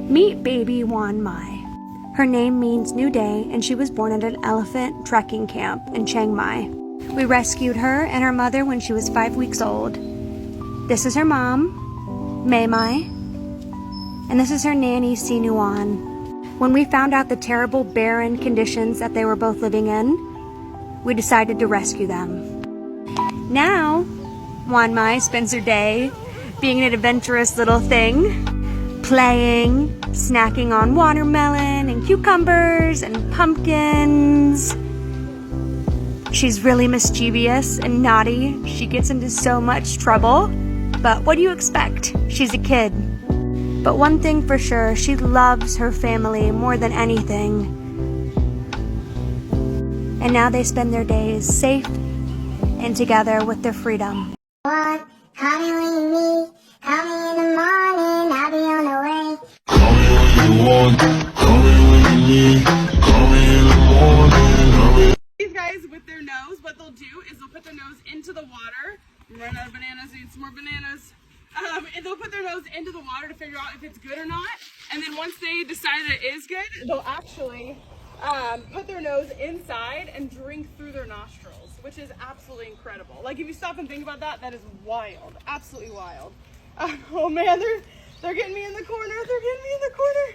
Meet baby Wan Mai. Her name means new day, and she was born at an elephant trekking camp in Chiang Mai. We rescued her and her mother when she was 5 weeks old. This is her mom, Mai Mai, and this is her nanny, Sinuan. When we found out the terrible barren conditions that they were both living in, we decided to rescue them. Now, Wan Mai spends her day being an adventurous little thing, playing, snacking on watermelon and cucumbers and pumpkins. She's really mischievous and naughty. She gets into so much trouble, but what do you expect? She's a kid. But one thing for sure, she loves her family more than anything. And now they spend their days safe and together with their freedom. Call me when you need, call me in the morning, I'll be on the way. Call me when you want, call me when you need, call me in the morning. These guys with their nose, what they'll do is they'll put their nose into the water. Run out of bananas, need some more bananas. And they'll put their nose into the water to figure out if it's good or not. And then once they decide that it is good, they'll actually put their nose inside and drink through their nostrils, which is absolutely incredible. Like if you stop and think about that, that is wild, absolutely wild. Oh man, they're getting me in the corner. They're getting me in the corner.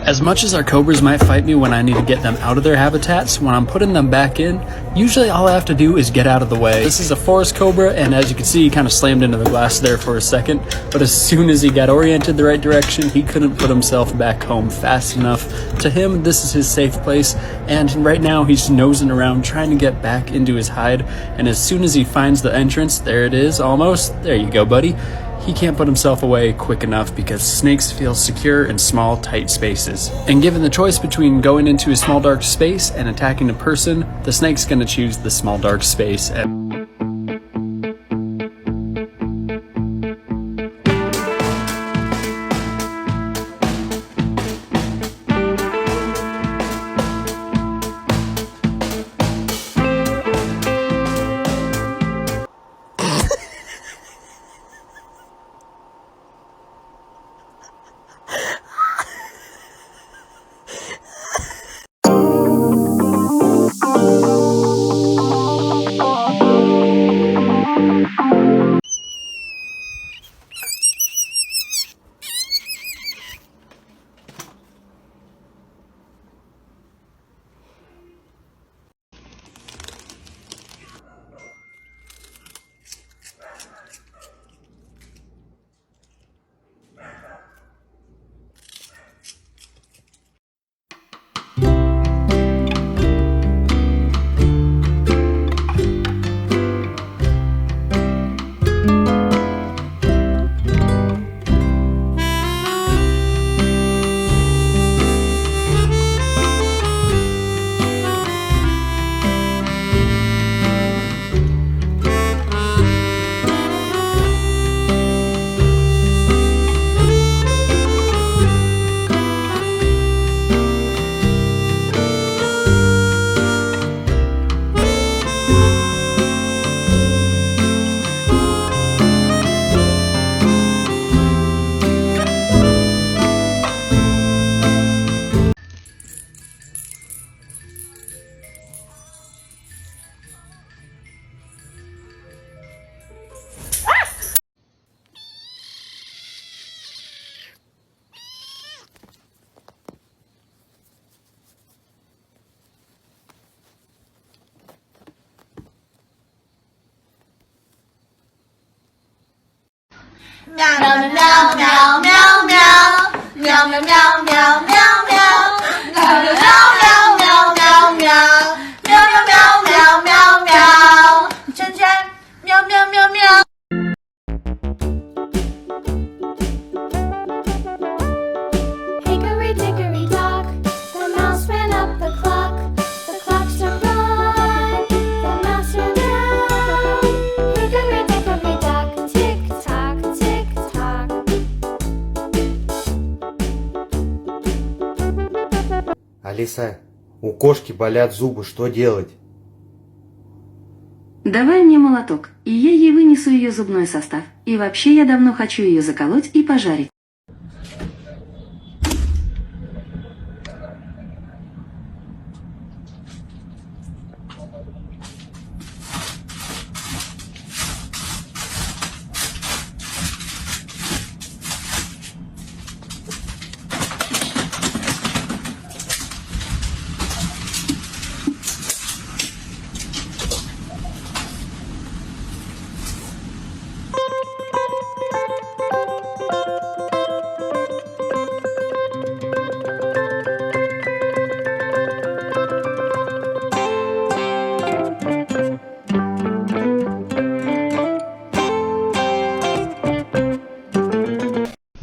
As much as our cobras might fight me when I need to get them out of their habitats, when I'm putting them back in, usually all I have to do is get out of the way. This is a forest cobra, and as you can see, he kind of slammed into the glass there for a second, but as soon as he got oriented the right direction, he couldn't put himself back home fast enough. To him, this is his safe place, and right now he's nosing around trying to get back into his hide, and as soon as he finds the entrance, there it is, almost. There you go, buddy. He can't put himself away quick enough because snakes feel secure in small, tight spaces. And given the choice between going into a small, dark space and attacking a person, the snake's gonna choose the small, dark space. Hickory dickory dock, the mouse ran up the clock. The clock struck one, the mouse ran down. Hickory dickory dock, tick tock, tick tock. Алиса, у кошки болят зубы, что делать? Давай мне молоток, и я ей вынесу ее зубной состав. И вообще я давно хочу ее заколоть и пожарить.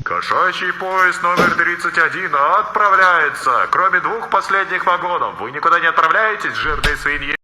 Кошачий поезд номер 31 отправляется. Кроме 2 последних вагонов, вы никуда не отправляетесь, жирные свиньи?